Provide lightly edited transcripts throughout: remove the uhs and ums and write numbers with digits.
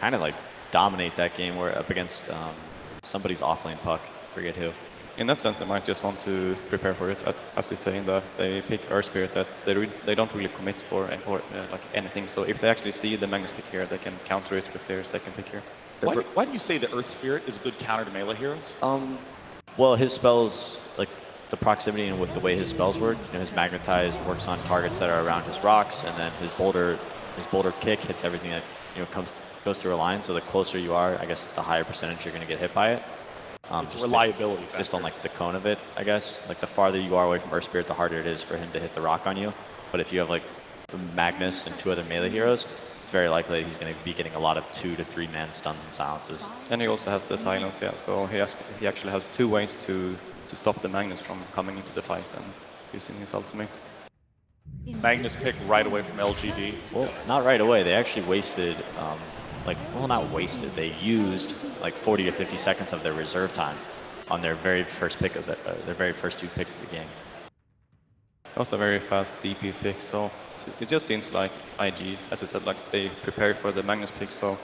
kind of like dominate that game where up against somebody's offlane puck, forget who. In that sense, they might just want to prepare for it, as we say, in that they pick Earth Spirit, that they don't really commit for like anything. So if they actually see the Magnus pick here, they can counter it with their second pick here. Why do you say the Earth Spirit is a good counter to melee heroes? Well, his spells, like the proximity and with the way his spells work, his Magnetize works on targets that are around his rocks, and then his boulder kick hits everything that goes through a line. So the closer you are, I guess the higher percentage you're going to get hit by it. Just reliability factor. Just on like the cone of it, I guess. Like the farther you are away from Earth Spirit, the harder it is for him to hit the rock on you. But if you have like Magnus and 2 other melee heroes, it's very likely that he's going to be getting a lot of 2 to 3 man stuns and silences. And he also has the silence, yeah. So he actually has 2 ways to stop the Magnus from coming into the fight and using his ultimate. Magnus pick right away from LGD. Well, not right away. They actually wasted, well, not wasted. They used like 40 or 50 seconds of their reserve time on their very first pick of their very first 2 picks of the game. That was a very fast DP pick, so it just seems like IG, as we said, like they prepare for the Magnus pick, so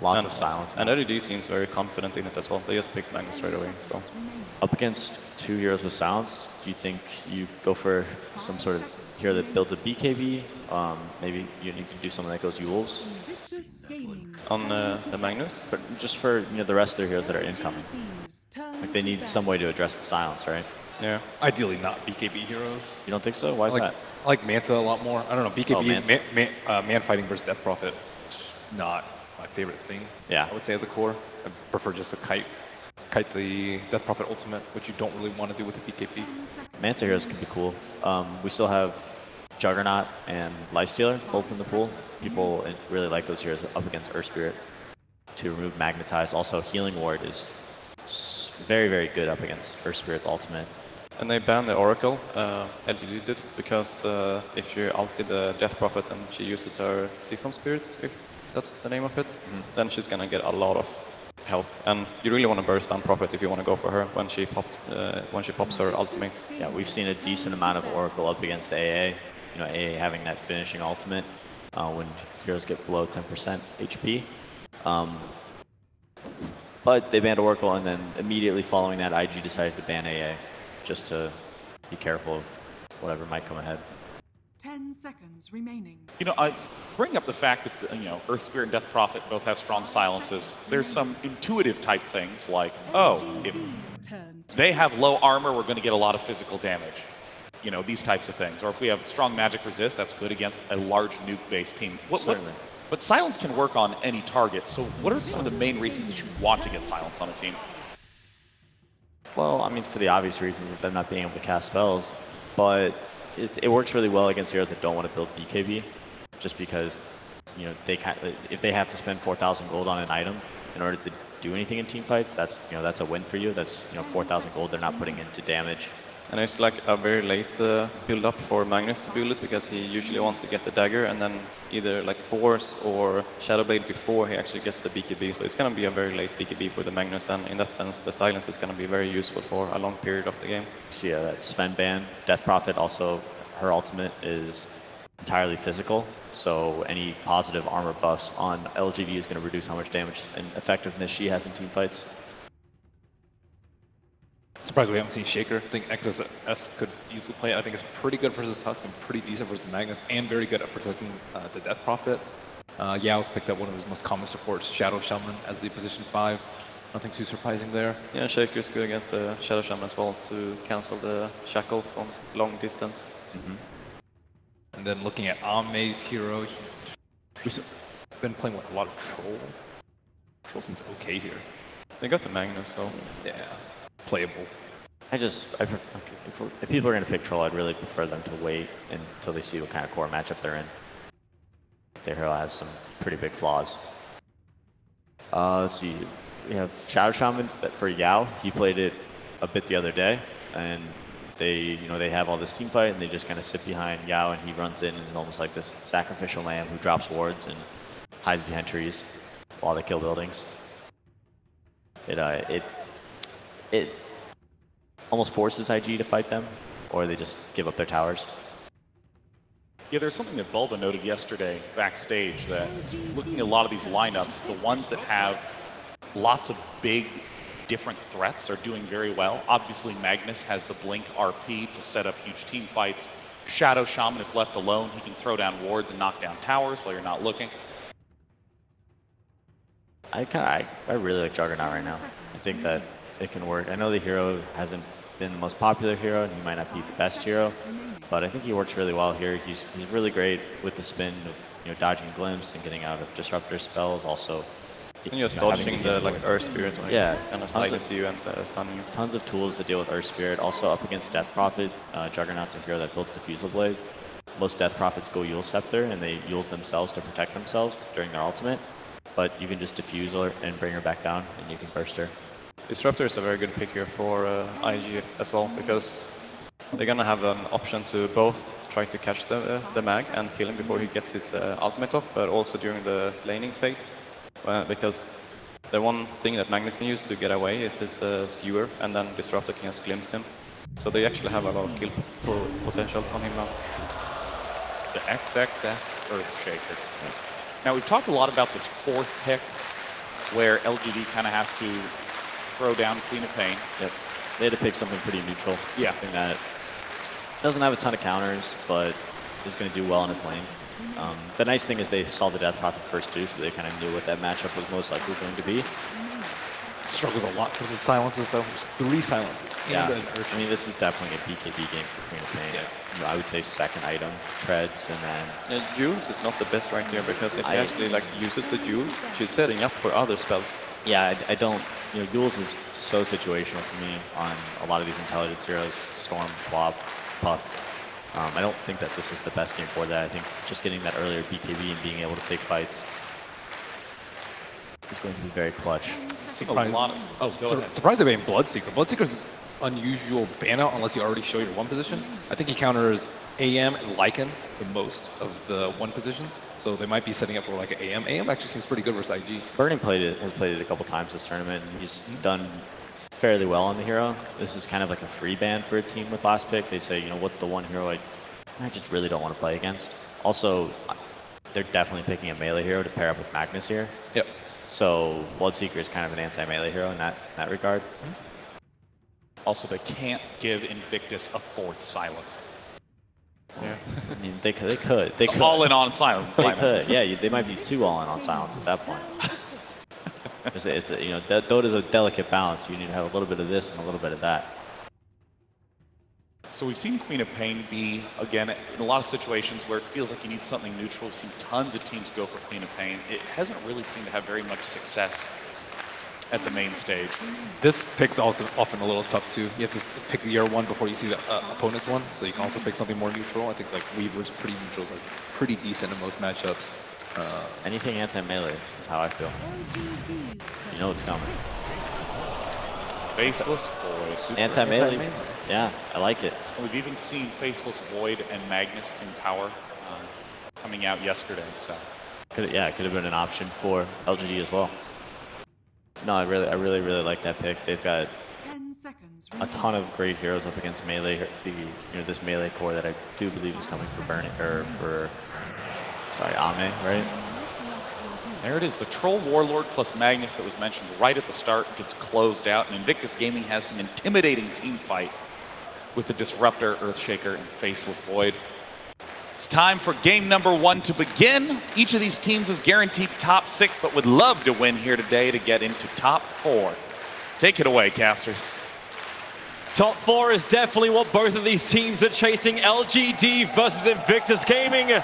lots of silence. And LGD seems very confident in it as well. They just picked Magnus right away. So up against 2 heroes with silence, do you think you go for some sort of hero that builds a BKB? Maybe you can do something that goes Yules on the Magnus? Just for the rest of their heroes that are incoming. Like they need some way to address the silence, right? Yeah. Ideally not BKB heroes. You don't think so? Why is that? I like Manta a lot more. I don't know, BKB, man fighting versus Death Prophet, not my favorite thing. Yeah. I would say as a core. I prefer just to kite the Death Prophet ultimate, which you don't really want to do with the BKB. Manta heroes could be cool. We still have Juggernaut and Lifestealer both in the pool. People really like those heroes up against Earth Spirit to remove Magnetize. Also, Healing Ward is very, very good up against Earth Spirit's ultimate. And they banned the Oracle, LGD did, because if you ulti the Death Prophet and she uses her Siphon Spirit, if that's the name of it, then she's going to get a lot of health. And you really want to burst down Prophet if you want to go for her when she pops her ultimate. Yeah, we've seen a decent amount of Oracle up against AA. AA having that finishing ultimate when heroes get below 10% HP. But they banned Oracle, and then immediately following that, IG decided to ban AA, just to be careful of whatever might come ahead. 10 seconds remaining. I bring up the fact that Earth Spirit and Death Prophet both have strong silences. There's some intuitive type things like, if they have low armor, we're going to get a lot of physical damage. These types of things. Or if we have strong magic resist, that's good against a large nuke-based team. But silence can work on any target. So what are some of the main reasons that you want to get silence on a team? Well, I mean, for the obvious reasons of them not being able to cast spells, but it works really well against heroes that don't want to build BKB, just because if they have to spend 4,000 gold on an item in order to do anything in team fights, that's a win for you. That's 4,000 gold they're not putting into damage. And it's like a very late build up for Magnus to build it, because he usually wants to get the dagger and then either like Force or Shadowblade before he actually gets the BKB. So it's going to be a very late BKB for the Magnus, and in that sense the silence is going to be very useful for a long period of the game. See that Sven ban. Death Prophet also, her ultimate is entirely physical, so any positive armor buffs on LGD is going to reduce how much damage and effectiveness she has in team fights. Surprised we haven't seen Shaker. I think XSS could easily play it. I think it's pretty good versus Tusk and pretty decent versus Magnus, and very good at protecting the Death Prophet. Yao's picked up one of his most common supports, Shadow Shaman, as the position 5. Nothing too surprising there. Yeah, Shaker's good against the Shadow Shaman as well to cancel the Shackle from long distance. And then looking at Ame's hero, he's been playing with a lot of Troll. Troll seems okay here. They got the Magnus, so yeah. Playable. If people are going to pick Troll, I'd really prefer them to wait until they see what kind of core matchup they're in. Their hero has some pretty big flaws. Let's see. We have Shadow Shaman for Yao. He played it a bit the other day, and they have all this team fight, and they just kind of sit behind Yao, and he runs in and is almost like this sacrificial lamb who drops wards and hides behind trees while they kill buildings. It almost forces IG to fight them, or they just give up their towers. Yeah, there's something that Bulba noted yesterday backstage that looking at a lot of these lineups, the ones that have lots of big different threats are doing very well. Obviously, Magnus has the Blink RP to set up huge team fights. Shadow Shaman, if left alone, he can throw down wards and knock down towers while you're not looking. I really like Juggernaut right now. I think that it can work. I know the hero hasn't been the most popular hero, and he might not be the best hero, but I think he works really well here. He's really great with the spin of dodging glimpse and getting out of disruptor spells. Also, and just dodging the Earth Spirit, and a silence you and stunning you. Tons of tools to deal with Earth Spirit. Also up against Death Prophet, Juggernaut's a hero that builds Diffusal Blade. Most Death Prophets go Eul Scepter, and they Euls themselves to protect themselves during their ultimate. But you can just diffuse her and bring her back down, and you can burst her. Disruptor is a very good pick here for IG as well, because they're gonna have an option to both try to catch the mag and kill him before he gets his ultimate off, but also during the laning phase, because the one thing that Magnus can use to get away is his skewer, and then Disruptor can just glimpse him. So they actually have a lot of kill potential on him now. The XXS Earthshaker. Yeah. Now, we've talked a lot about this fourth pick, where LGD kind of has to throw down Queen of Pain. Yep. They had to pick something pretty neutral. Yeah. Something that doesn't have a ton of counters, but is going to do well in his lane. The nice thing is they saw the Death Prophet first too, so they kind of knew what that matchup was most likely going to be. Struggles a lot because of silences, though. There's 3 silences. Yeah, I mean, this is definitely a BKB game for Queen of Pain. Yeah. I would say second item, treads, and then... Jules is not the best right here, because if he actually uses the Jules, she's setting up for other spells. Yeah, I don't... Jules is so situational for me on a lot of these intelligence heroes. Storm, Blob, Puff. I don't think that this is the best game for that. I think just getting that earlier BKB and being able to take fights is going to be very clutch. Surprised they made Bloodseeker. Bloodseeker's is unusual ban out unless you already show your 1 position. I think he counters AM and Lycan the most of the 1 positions, so they might be setting up for like an AM. AM actually seems pretty good versus IG. Burning has played it a couple times this tournament, and he's done fairly well on the hero. This is kind of like a free ban for a team with last pick. They say, what's the one hero I just really don't want to play against? Also, they're definitely picking a melee hero to pair up with Magnus here. Yep. So Bloodseeker is kind of an anti-melee hero in that regard. Also, they can't give Invictus a 4th silence. Yeah. I mean, they could. All in on silence. They could. Yeah, they might be 2 all in on silence at that point. Dota's a delicate balance. You need to have a little bit of this and a little bit of that. So we've seen Queen of Pain be, again, in a lot of situations where it feels like you need something neutral. We've seen tons of teams go for Queen of Pain. It hasn't really seemed to have very much success at the main stage. This pick's also often a little tough too. You have to pick your 1 before you see the opponent's 1, so you can also pick something more neutral. I think Weaver's pretty neutral, pretty decent in most matchups. Anything anti-melee is how I feel. You know it's coming. Faceless Void. Anti-melee? Yeah, I like it. We've even seen Faceless Void and Magnus in power coming out yesterday. So could have been an option for LGD as well. No, I really like that pick. They've got a ton of great heroes up against melee. This melee core that I do believe is coming for Ame, right? There it is, the Troll Warlord plus Magnus that was mentioned right at the start gets closed out, and Invictus Gaming has an intimidating team fight with the Disruptor, Earthshaker, and Faceless Void. It's time for game number 1 to begin. Each of these teams is guaranteed top 6, but would love to win here today to get into top 4. Take it away, casters. Top 4 is definitely what both of these teams are chasing. LGD versus Invictus Gaming.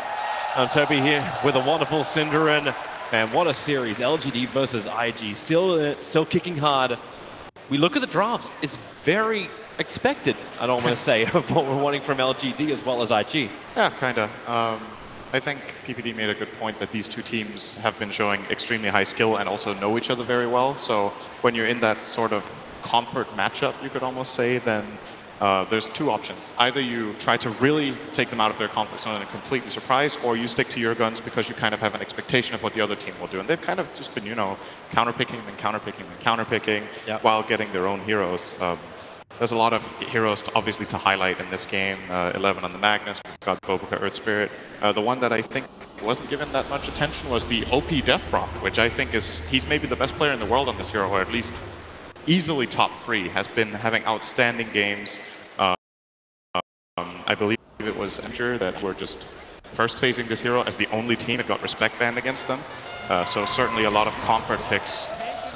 I'm Toby here with a wonderful Cinderin. And what a series, LGD versus IG. Still kicking hard. We look at the drafts, it's very expected, I'd almost say, of what we're wanting from LGD as well as IG. Yeah, kind of. I think PPD made a good point that these 2 teams have been showing extremely high skill and also know each other very well. So when you're in that sort of comfort matchup, you could almost say, then there's 2 options. Either you try to really take them out of their comfort zone and completely surprise, or you stick to your guns because you kind of have an expectation of what the other team will do. And they've kind of just been, counterpicking and counterpicking and counterpicking while getting their own heroes. there's a lot of heroes obviously to highlight in this game. 11 on the Magnus, we've got Bobuka, Earth Spirit. The one that I think wasn't given that much attention was the OP Death Prophet, which I think he's maybe the best player in the world on this hero, or at least easily top 3, has been having outstanding games. I believe it was Enter that were just first phasing this hero as the only team that got respect banned against them. So certainly a lot of comfort picks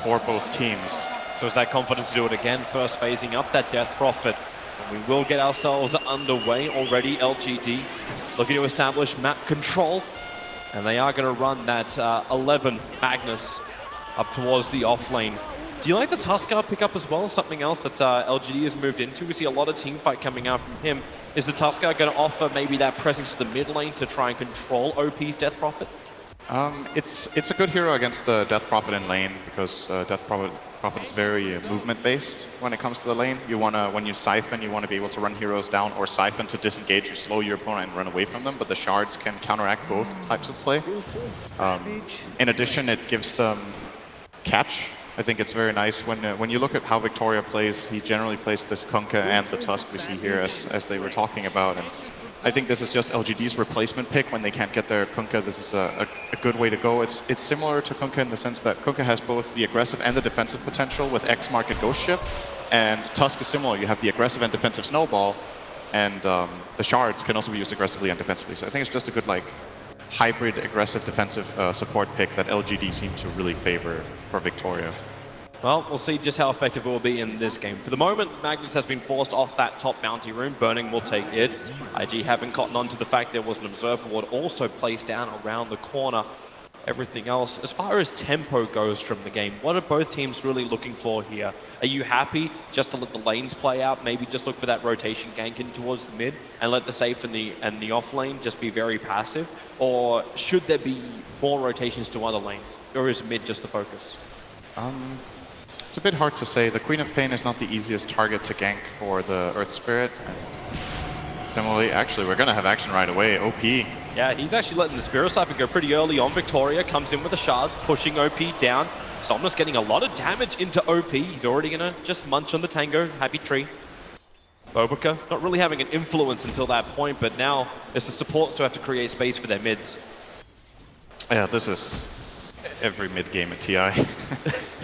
for both teams. So is that confidence to do it again, first phasing up that Death Prophet. And we will get ourselves underway already. LGD looking to establish map control. And they are going to run that 11 Magnus up towards the off lane. Do you like the Tuskar pickup as well? Something else that LGD has moved into? We see a lot of team fight coming out from him. Is the Tuskar going to offer maybe that presence to the mid lane to try and control OP's Death Prophet? It's a good hero against the Death Prophet in lane, because Death Prophet is very movement-based when it comes to the lane. You wanna, when you siphon, you want to be able to run heroes down, or siphon to disengage or slow your opponent and run away from them, but the shards can counteract both types of play. In addition, it gives them catch. I think it's very nice when you look at how Victoria plays. He generally plays this Kunkka and the Tusk we see here as they were talking about. And I think this is just LGD's replacement pick when they can't get their Kunkka. This is a good way to go. It's similar to Kunkka in the sense that Kunkka has both the aggressive and the defensive potential with X Mark and Ghost Ship, and Tusk is similar. You have the aggressive and defensive Snowball, and the shards can also be used aggressively and defensively. So I think it's just a good hybrid aggressive defensive support pick that LGD seem to really favor for Victoria. Well, we'll see just how effective it will be in this game. For the moment, Magnus has been forced off that top bounty room. Burning will take it. IG haven't gotten on to the fact there was an observer ward also placed down around the corner. Everything else, as far as tempo goes from the game, what are both teams really looking for here? Are you happy just to let the lanes play out, maybe just look for that rotation gank in towards the mid, and let the safe and the off lane just be very passive? Or should there be more rotations to other lanes? Or is mid just the focus? It's a bit hard to say. The Queen of Pain is not the easiest target to gank for the Earth Spirit. And similarly, actually, we're going to have action right away. OP. Yeah, he's actually letting the Spirit Siphon go pretty early on. Victoria comes in with a shard, pushing OP down. Somnus getting a lot of damage into OP. He's already going to just munch on the Tango. Happy tree. Bobuka not really having an influence until that point, but now it's the supports who have to create space for their mids. Yeah, this is every mid game at TI.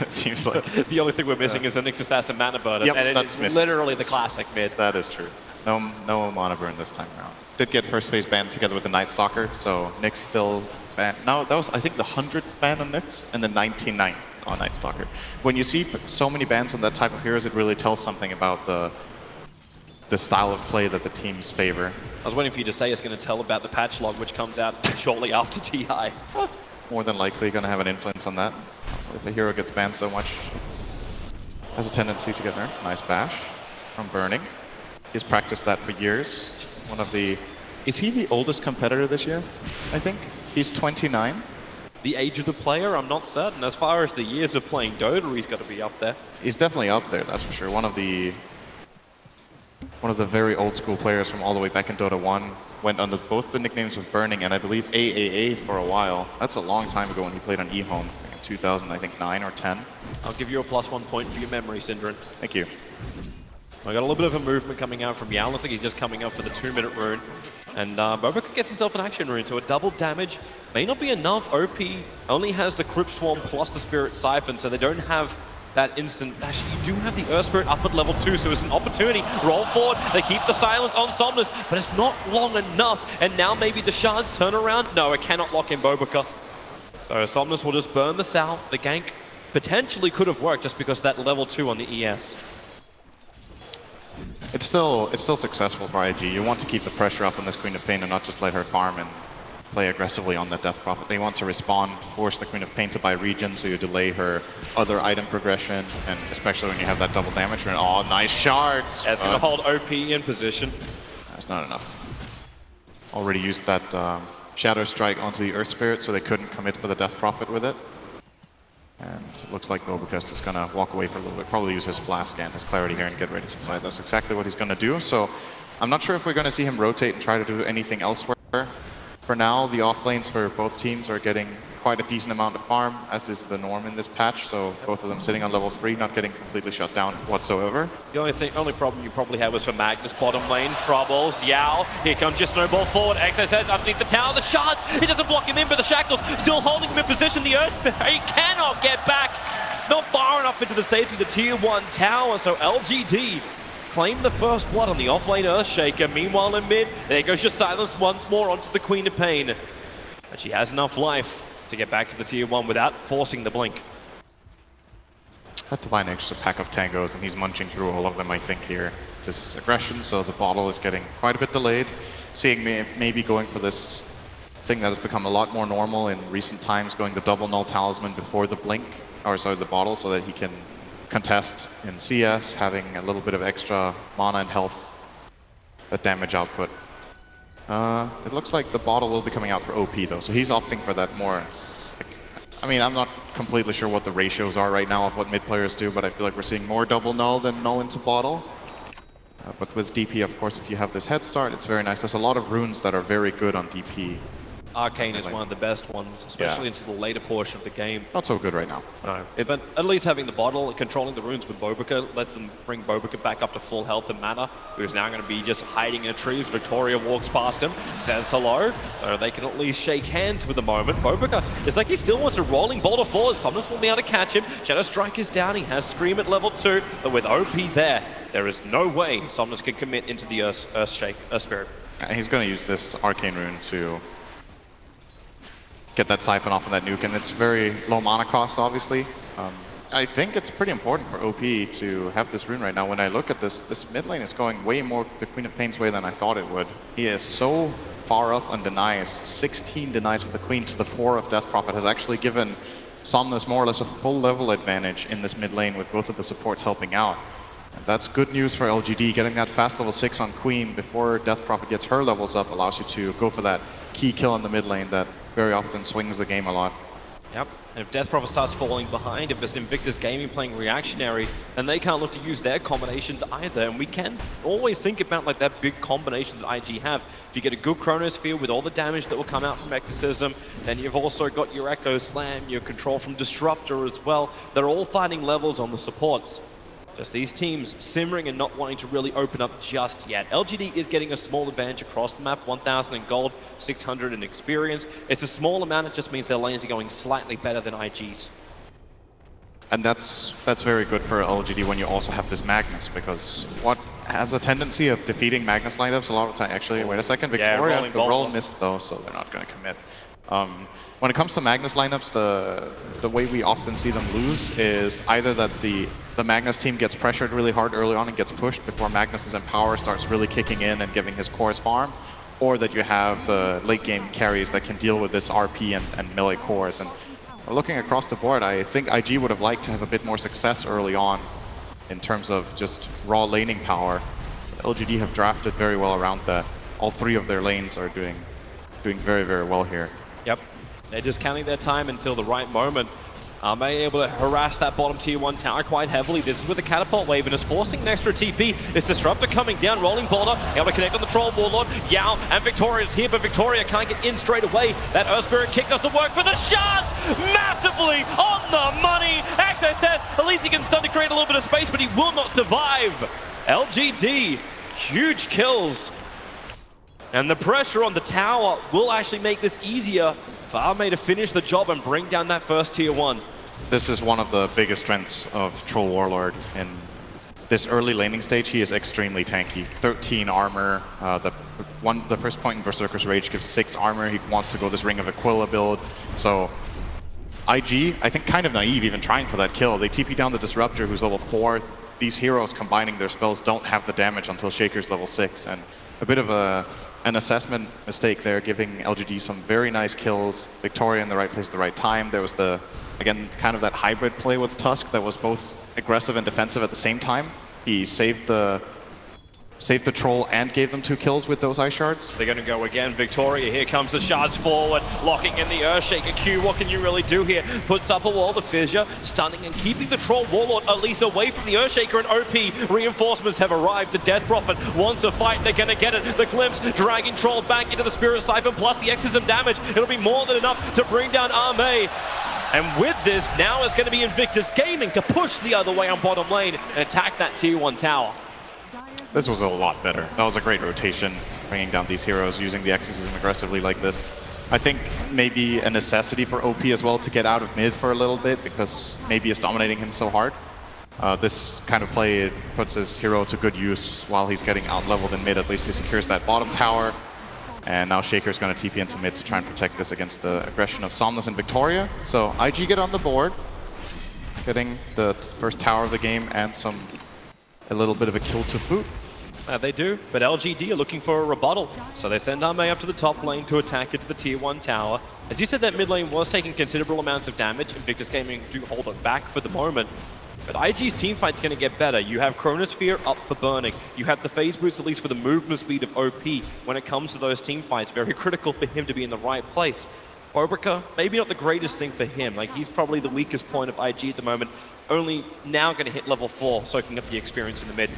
It seems like. The only thing we're missing is the Nyx Assassin Mana Burn, yep, and it's literally the classic mid. That is true. No Mana Burn this time around. Did get first phase banned together with the Night Stalker, so Nyx still banned. No, that was, I think, the 100th ban on Nyx and the 99th on Night Stalker. When you see so many bans on that type of heroes, it really tells something about the style of play that the teams favor. I was waiting for you to say it's going to tell about the patch log, which comes out shortly after TI. More than likely going to have an influence on that. If a hero gets banned so much, it has a tendency to get nerfed. Nice bash from Burning. He's practiced that for years. One of the... Is he the oldest competitor this year, I think? He's 29. The age of the player, I'm not certain. As far as the years of playing Dota, he's got to be up there. He's definitely up there, that's for sure. One of the very old school players from all the way back in Dota 1. Went under both the nicknames of Burning and I believe AAA for a while. That's a long time ago when he played on eHome in 2009 or 10. I'll give you a +1 point for your memory, Synderen. Thank you. I got a little bit of a movement coming out from Yao. Looks like he's just coming up for the 2-minute rune. And Bobuka gets himself an action rune, so a double damage may not be enough. OP only has the Crypt Swarm plus the Spirit Siphon, so they don't have that instant dash. You do have the Earth Spirit up at level 2, so it's an opportunity. Roll forward, they keep the silence on Somnus, but it's not long enough. And now maybe the shards turn around. No, it cannot lock in Bobuka. So Somnus will just burn the south. The gank potentially could have worked just because of that level 2 on the ES. It's still successful for IG. You want to keep the pressure up on this Queen of Pain and not just let her farm and play aggressively on that Death Prophet. They want to respond, force the Queen of Pain to buy regen, so you delay her other item progression, and especially when you have that double damage. And oh, nice shards! Yeah, it's going to hold OP in position. That's not enough. Already used that Shadow Strike onto the Earth Spirit, so they couldn't commit for the Death Prophet with it. And it looks like Bobuka is just going to walk away for a little bit, probably use his Flask and his Clarity here and get ready to fight. That's exactly what he's going to do. So I'm not sure if we're going to see him rotate and try to do anything elsewhere. For now, the off lanes for both teams are getting quite a decent amount of farm, as is the norm in this patch. So both of them sitting on level 3, not getting completely shut down whatsoever. The only problem you probably have was for Magnus bottom lane. Troubles, Yao. Here comes your snowball forward. XSS underneath the tower. The shards. He doesn't block him in, but the shackles still holding him in position. The Earth, he cannot get back. Not far enough into the safety of the tier 1 tower. So LGD claim the first blood on the offlane Earthshaker. Meanwhile in mid, there goes your silence once more onto the Queen of Pain. But she has enough life to get back to the tier 1 without forcing the blink. Had to buy an extra pack of tangos, and he's munching through all of them, I think, here. This aggression, so the bottle is getting quite a bit delayed. Seeing me maybe going for this thing that has become a lot more normal in recent times, going the double null talisman before the blink, or sorry, the bottle, so that he can contest in CS, having a little bit of extra mana and health damage output. It looks like the bottle will be coming out for OP though, so he's opting for that more. I mean, I'm not completely sure what the ratios are right now of what mid players do, but I feel like we're seeing more double null than null into bottle. But with DP, of course, if you have this head start, it's very nice. There's a lot of runes that are very good on DP. Arcane is one of the best ones, especially into the later portion of the game. Not so good right now. No, but at least having the bottle, controlling the runes with Bobica, lets them bring Bobica back up to full health and mana, who's now going to be just hiding in a tree as Victoria walks past him, says hello, so they can at least shake hands with the moment. Bobica, it's like he still wants a rolling boulder forward. Somnus will be able to catch him. Shadow Strike is down. He has Scream at level 2, but with OP there is no way Somnus can commit into the Earth Spirit. And he's going to use this Arcane rune to get that Siphon off of that nuke, and it's very low mana cost, obviously. I think it's pretty important for OP to have this rune right now. When I look at this mid lane is going way more the Queen of Pain's way than I thought it would. He is so far up on denies. 16 denies with the Queen to the 4 of Death Prophet has actually given Somnus more or less a full level advantage in this mid lane with both of the supports helping out. And that's good news for LGD. Getting that fast level 6 on Queen before Death Prophet gets her levels up allows you to go for that key kill in the mid lane that very often swings the game a lot. Yep, and if Death Prophet starts falling behind, if there's Invictus Gaming playing reactionary, then they can't look to use their combinations either. And we can always think about like that big combination that IG have. If you get a good Chronosphere with all the damage that will come out from Exorcism, then you've also got your Echo Slam, your control from Disruptor as well. They're all finding levels on the supports. Just these teams simmering and not wanting to really open up just yet. LGD is getting a small advantage across the map, 1,000 in gold, 600 in experience. It's a small amount, it just means their lanes are going slightly better than IG's. And that's very good for LGD when you also have this Magnus, because what has a tendency of defeating Magnus lineups a lot of the time. Actually, wait a second, Victoria, the roll missed though, so they're not going to commit. When it comes to Magnus lineups, the way we often see them lose is either that the Magnus team gets pressured really hard early on and gets pushed before Magnus's Empower starts really kicking in and giving his cores farm, or that you have the late game carries that can deal with this RP and melee cores. And looking across the board, I think IG would have liked to have a bit more success early on in terms of just raw laning power. LGD have drafted very well around that. All 3 of their lanes are doing very, very well here. Yep, they're just counting their time until the right moment. Are they able to harass that bottom tier 1 tower quite heavily? This is with the catapult wave and is forcing an extra TP. It's Disruptor coming down, rolling boulder, able to connect on the Troll Warlord. Yao and Victoria's here, but Victoria can't get in straight away. That Earth Spirit kick doesn't work, but the shards massively on the money. XSS, at least he can start to create a little bit of space, but he will not survive. LGD, huge kills. And the pressure on the tower will actually make this easier for Arme to finish the job and bring down that first tier 1. This is one of the biggest strengths of Troll Warlord. In this early laning stage, he is extremely tanky. 13 armor. The first point in Berserker's Rage gives 6 armor. He wants to go this Ring of Aquila build. So IG, I think kind of naive even trying for that kill. They TP down the Disruptor, who's level 4. These heroes combining their spells don't have the damage until Shaker's level 6. And a bit of an assessment mistake there, giving LGD some very nice kills. Victoria in the right place at the right time. There was again, kind of that hybrid play with Tusk that was both aggressive and defensive at the same time. He saved the saved the troll and gave them 2 kills with those ice shards. They're going to go again. Victoria, here comes the shards forward, locking in the Earthshaker Q. What can you really do here? Puts up a wall, the fissure, stunning and keeping the troll warlord at least away from the Earthshaker, and OP reinforcements have arrived. The Death Prophet wants to fight, they're going to get it. The glimpse, dragging troll back into the Spirit Siphon, plus the exorcism damage. It'll be more than enough to bring down Arme. And with this, now it's going to be Invictus Gaming to push the other way on bottom lane and attack that tier 1 tower. This was a lot better. That was a great rotation, bringing down these heroes, using the exorcism aggressively like this. I think maybe a necessity for OP as well to get out of mid for a little bit, because maybe it's dominating him so hard. This kind of play puts his hero to good use while he's getting out-leveled in mid. At least he secures that bottom tower. And now Shaker's going to TP into mid to try and protect this against the aggression of Somnus and Victoria. So IG get on the board, getting the first tower of the game and a little bit of a kill to boot. They do, but LGD are looking for a rebuttal. So they send Arme up to the top lane to attack into the tier 1 tower. As you said, that mid lane was taking considerable amounts of damage. Invictus Gaming do hold it back for the moment. But IG's teamfight's going to get better. You have Chronosphere up for burning. You have the phase boots, at least for the movement speed of OP. When it comes to those teamfights, very critical for him to be in the right place. Bobrica, maybe not the greatest thing for him. Like, he's probably the weakest point of IG at the moment. Only now going to hit level 4, soaking up the experience in the mid.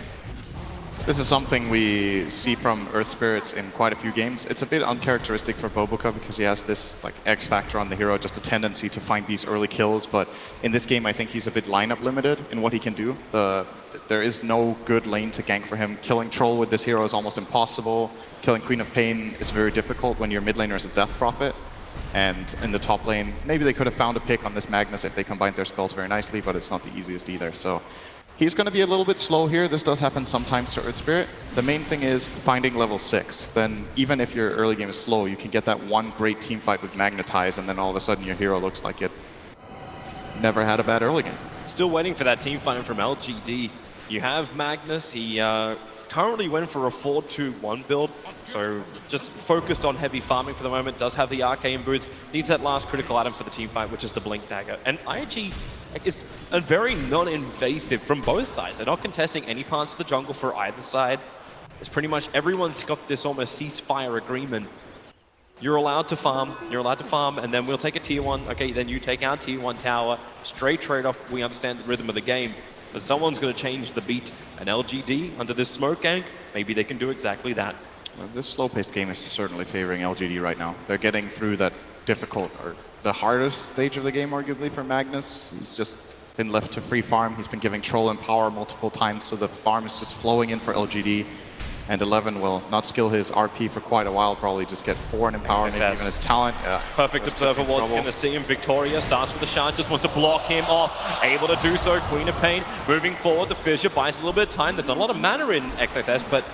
This is something we see from Earth Spirits in quite a few games. It's a bit uncharacteristic for Bobrica because he has this like X factor on the hero, just a tendency to find these early kills. But in this game, I think he's a bit lineup limited in what he can do. There is no good lane to gank for him. Killing Troll with this hero is almost impossible. Killing Queen of Pain is very difficult when your mid laner is a Death Prophet. And in the top lane, maybe they could have found a pick on this Magnus if they combined their spells very nicely, but it's not the easiest either. So he's going to be a little bit slow here. This does happen sometimes to Earth Spirit. The main thing is finding level 6. Then even if your early game is slow, you can get that one great team fight with Magnetize, and then all of a sudden your hero looks like it never had a bad early game. Still waiting for that team fight from LGD. You have Magnus. He currently went for a 4-2-1 build, so just focused on heavy farming for the moment. Does have the arcane boots. Needs that last critical item for the team fight, which is the Blink Dagger. And IG is a very non-invasive from both sides. They're not contesting any parts of the jungle for either side. It's pretty much everyone's got this almost ceasefire agreement. You're allowed to farm, and then we'll take a tier 1. Okay, then you take our tier 1 tower. Straight trade-off, we understand the rhythm of the game. But someone's going to change the beat. And LGD, under this smoke gank, maybe they can do exactly that. Well, this slow-paced game is certainly favoring LGD right now. They're getting through that difficult, or the hardest stage of the game, arguably, for Magnus. He's just been left to free farm. He's been giving Troll and Power multiple times, so the farm is just flowing in for LGD. And 11 will not skill his RP for quite a while, probably just get 4 in Empower, maybe even his talent. Yeah, perfect observer ward's going to see him. Victoria starts with the shard, just wants to block him off. Able to do so. Queen of Pain moving forward. The fissure buys a little bit of time. There's a lot of mana in XXS, but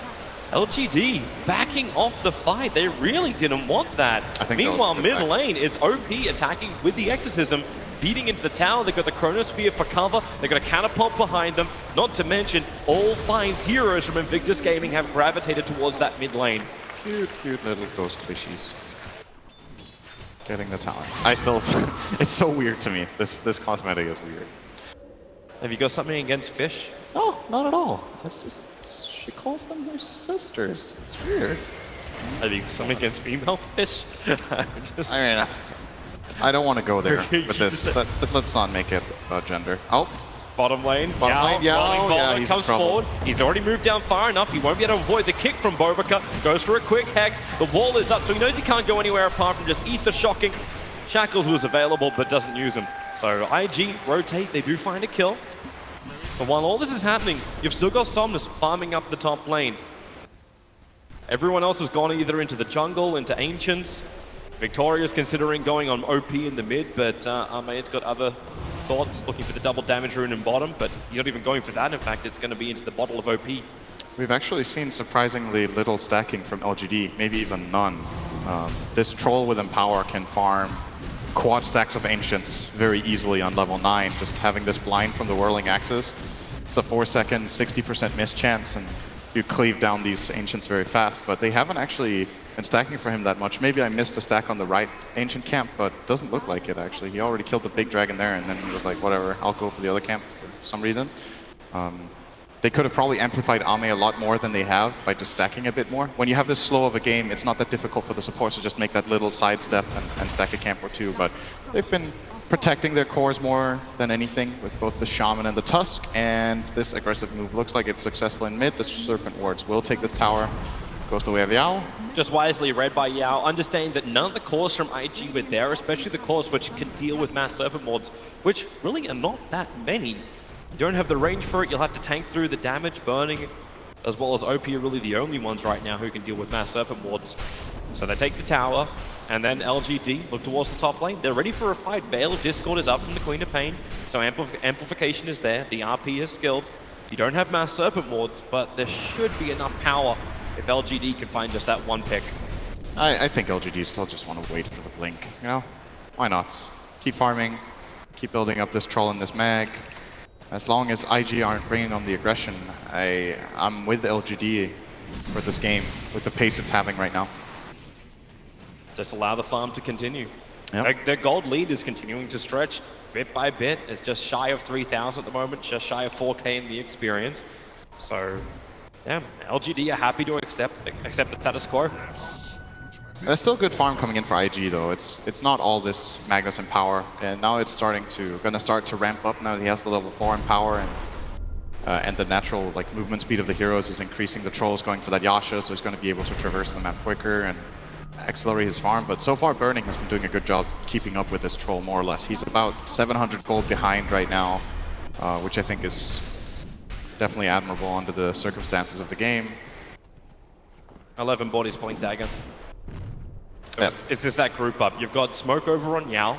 LGD backing off the fight. They really didn't want that. Meanwhile, mid lane is OP attacking with the exorcism, beating into the tower. They've got the Chronosphere for cover. They've got a Catapult behind them. Not to mention, all 5 heroes from Invictus Gaming have gravitated towards that mid lane. Cute, cute little ghost fishies. Getting the talent. I still, it's so weird to me. This cosmetic is weird. Have you got something against fish? No, not at all. It's just, she calls them her sisters. It's weird. Have you got something against female fish? I mean, I don't want to go there with this, but let's not make it about gender. Oh. Bottom lane, yeah, he's comes forward. He's already moved down far enough. He won't be able to avoid the kick from Bobrica. Goes for a quick hex. The wall is up, so he knows he can't go anywhere apart from just Ether shocking. Shackles was available, but doesn't use him. So IG rotate, they do find a kill. But while all this is happening, you've still got Somnus farming up the top lane. Everyone else has gone either into the jungle, into Ancients. Victoria's considering going on OP in the mid, but Arme's got other thoughts, looking for the double damage rune in bottom, but he's not even going for that. In fact, it's going to be into the bottle of OP. We've actually seen surprisingly little stacking from LGD, maybe even none. This Troll with Empower can farm quad stacks of Ancients very easily on level 9, just having this blind from the Whirling Axis. It's a 4-second, 60% miss chance, and you cleave down these Ancients very fast, but they haven't actually been stacking for him that much. Maybe I missed a stack on the right Ancient camp, but doesn't look like it actually. He already killed the big dragon there, and then he was like, whatever, I'll go for the other camp for some reason. they could have probably amplified Ame a lot more than they have by just stacking a bit more. When you have this slow of a game, it's not that difficult for the supports to just make that little sidestep and stack a camp or two, but they've been protecting their cores more than anything with both the Shaman and the Tusk, and this aggressive move looks like it's successful in mid. The Serpent Wards will take this tower. Goes the way of Yao. Just wisely read by Yao, understanding that none of the cores from IG were there, especially the cores which can deal with mass Serpent Wards, which really are not that many. You don't have the range for it, you'll have to tank through the damage, burning, as well as OP are really the only ones right now who can deal with mass Serpent Wards. So they take the tower, and then LGD look towards the top lane. They're ready for a fight. Veil of Discord is up from the Queen of Pain, so amplification is there, the RP is skilled. You don't have mass Serpent Wards, but there should be enough power if LGD can find just that one pick. I think LGD still just want to wait for the blink, you know? Why not? Keep farming, keep building up this troll and this mag. As long as IG aren't bringing on the aggression, I'm with LGD for this game, with the pace it's having right now. Just allow the farm to continue. Yep. Their gold lead is continuing to stretch bit by bit. It's just shy of 3,000 at the moment, just shy of 4K in the experience. So, yeah, LGD are happy to accept the status quo. There's still good farm coming in for IG though. It's not all this Magnus and power, and now it's gonna start to ramp up now that he has the level 4 in power, and the natural like movement speed of the heroes is increasing. The troll's going for that Yasha, so he's going to be able to traverse the map quicker and accelerate his farm. But so far, Burning has been doing a good job keeping up with this troll more or less. He's about 700 gold behind right now, which I think is definitely admirable under the circumstances of the game. 11 bodies Blink Dagger. So Yep. it's just that group up. You've got Smoke over on Yao.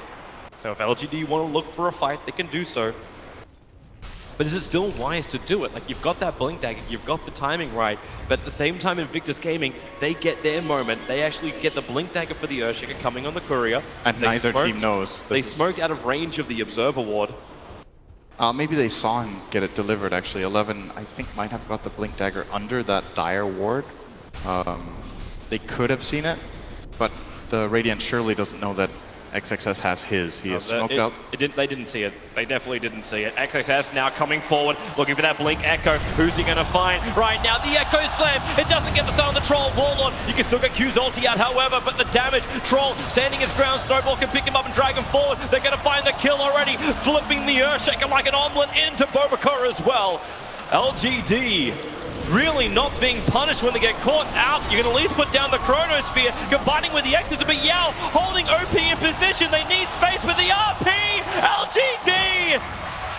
So if LGD want to look for a fight, they can do so. But is it still wise to do it? Like, you've got that Blink Dagger, you've got the timing right, but at the same time Invictus Gaming, they get their moment. They actually get the Blink Dagger for the Earthshaker coming on the Courier. And neither team knows. They smoked out of range of the Observer Ward. Maybe they saw him get it delivered, actually. 11, I think, might have got the Blink Dagger under that Dire Ward. They could have seen it, but the Radiant surely doesn't know that XXS has his. He is smoked up. They didn't see it. They definitely didn't see it. XXS now coming forward, looking for that Blink Echo. Who's he going to find? Right now, the Echo Slam. It doesn't get the stun on the Troll. Warlord, you can still get Q's ulti out, however, but the damage. Troll standing his ground. Snowball can pick him up and drag him forward. They're going to find the kill already. Flipping the Earthshaker like an omelet into Bobakura as well. LGD really not being punished when they get caught out. You can at least put down the Chronosphere, combining with the X's, but Yao holding OP in position. They need space with the RP. LGD!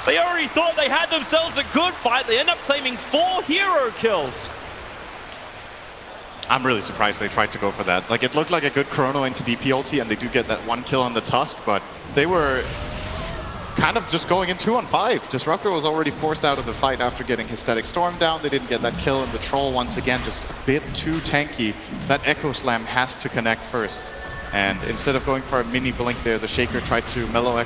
They already thought they had themselves a good fight. They end up claiming 4 hero kills. I'm really surprised they tried to go for that. Like, it looked like a good Chrono into DP ulti, and they do get that 1 kill on the Tusk, but they were kind of just going in 2-on-5. Disruptor was already forced out of the fight after getting his Static Storm down. They didn't get that kill, and the Troll, once again, just a bit too tanky. That Echo Slam has to connect first. And instead of going for a mini blink there, the Shaker tried to melee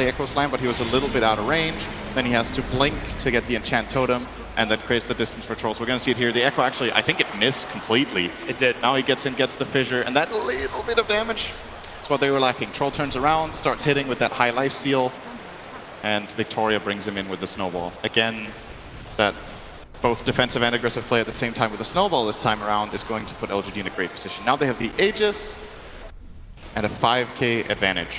Echo Slam, but he was a little bit out of range. Then he has to blink to get the Enchant Totem, and that creates the distance for Trolls. We're going to see it here. The Echo actually, I think it missed completely. It did. Now he gets in, gets the Fissure, and that little bit of damage, that's what they were lacking. Troll turns around, starts hitting with that high lifesteal, and Victoria brings him in with the Snowball. Again, that both defensive and aggressive play at the same time with the Snowball this time around is going to put LGD in a great position. Now they have the Aegis and a 5k advantage.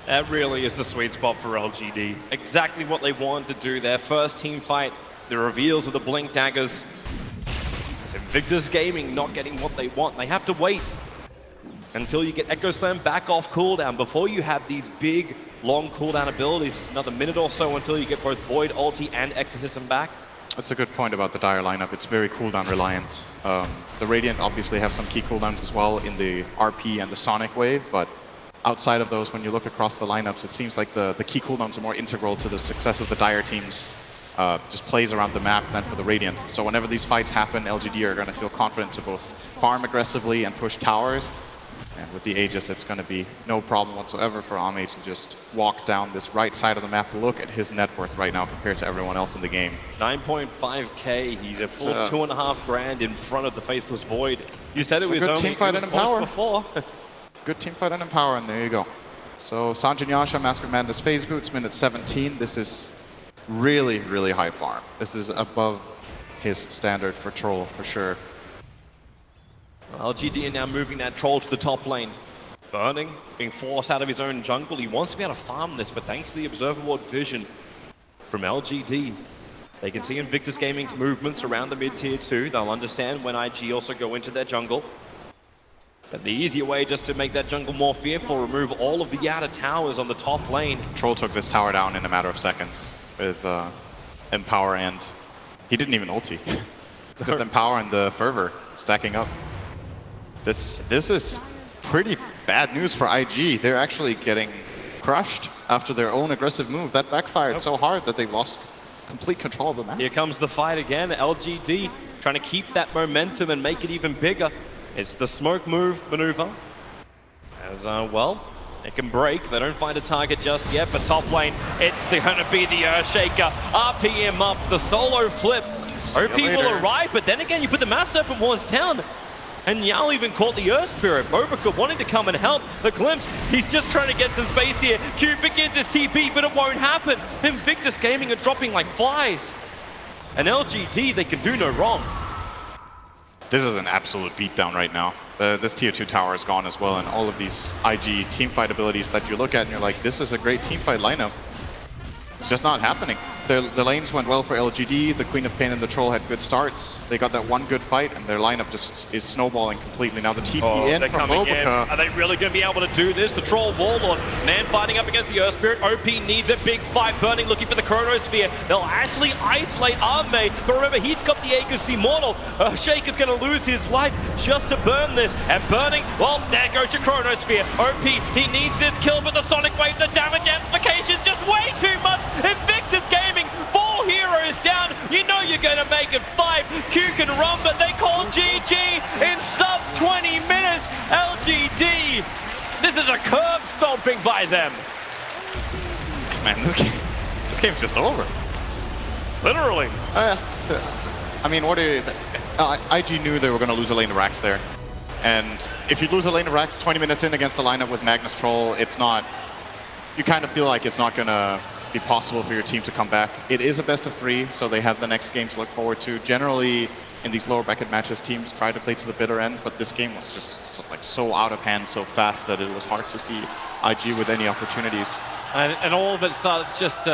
That really is the sweet spot for LGD. Exactly what they wanted to do. Their first team fight, the reveals of the Blink Daggers. It's Invictus Gaming not getting what they want. They have to wait until you get Echo Slam back off cooldown before you have these big, long cooldown abilities. Another minute or so until you get both Void, Ulti, and Exorcism back. That's a good point about the Dire lineup. It's very cooldown reliant. The Radiant obviously have some key cooldowns as well in the RP and the Sonic Wave, but outside of those, when you look across the lineups, it seems like the key cooldowns are more integral to the success of the Dire teams. Just plays around the map than for the Radiant. So whenever these fights happen, LGD are going to feel confident to both farm aggressively and push towers. And with the Aegis, it's going to be no problem whatsoever for Ame to just walk down this right side of the map. Look at his net worth right now compared to everyone else in the game. 9.5k. He's a full 2.5 grand in front of the Faceless Void. You said it was good only team fight and Empower before. Good team fight and Empower, and there you go. So Sanjin Yasha, Mask of Madness phase boots, minute 17. This is really, really high farm. This is above his standard for Troll, for sure. LGD are now moving that Troll to the top lane. Burning, being forced out of his own jungle. He wants to be able to farm this, but thanks to the Observer Ward vision from LGD, they can see Invictus Gaming's movements around the mid-tier 2. They'll understand when IG also go into their jungle. But the easier way just to make that jungle more fearful, remove all of the outer towers on the top lane. Troll took this tower down in a matter of seconds with Empower, and he didn't even ulti. Just Empower and the Fervor stacking up. This is pretty bad news for IG. They're actually getting crushed after their own aggressive move. That backfired so hard that they lost complete control of the map. Here comes the fight again. LGD trying to keep that momentum and make it even bigger. It's the smoke move maneuver. As well, it can break. They don't find a target just yet, but top lane, it's going to be the Earthshaker. RPM up, the solo flip. OP will arrive, but then again, you put the Mass Serpent Wards down. And Yao even caught the Earth Spirit. Bobica wanting to come and help. The Glimpse, he's just trying to get some space here. Q begins his TP, but it won't happen. Invictus Gaming are dropping like flies. And LGD, they can do no wrong. This is an absolute beatdown right now. This tier 2 tower is gone as well, and all of these IG teamfight abilities that you look at and you're like, this is a great teamfight lineup. It's just not happening. The lanes went well for LGD, the Queen of Pain and the Troll had good starts. They got that one good fight, and their lineup just is snowballing completely. Now the TP in from Bobica. Are they really going to be able to do this? The Troll Warlord, man fighting up against the Earth Spirit. OP needs a big fight. Burning looking for the Chronosphere. They'll actually isolate Arme, but remember, he's got the Aegis Immortal. Shaker's going to lose his life just to burn this. And Burning, well, there goes your Chronosphere. OP, he needs this kill, but the Sonic Wave, the damage amplification is just way too much. Invictus Gaming, 4 heroes down. You know you're going to make it 5. Q can run, but they call GG in sub 20 minutes. LGD, this is a curb stomping by them. Man, this game's just over. Literally. I mean, what do you... IG knew they were going to lose a lane of Rax there. And if you lose a lane of Rax 20 minutes in against a lineup with Magnus Troll, it's not... You kind of feel like it's not going to be possible for your team to come back. It is a best of 3, so they have the next game to look forward to. Generally, in these lower bracket matches, teams try to play to the bitter end, but this game was just so out of hand so fast that it was hard to see IG with any opportunities. And all of it started just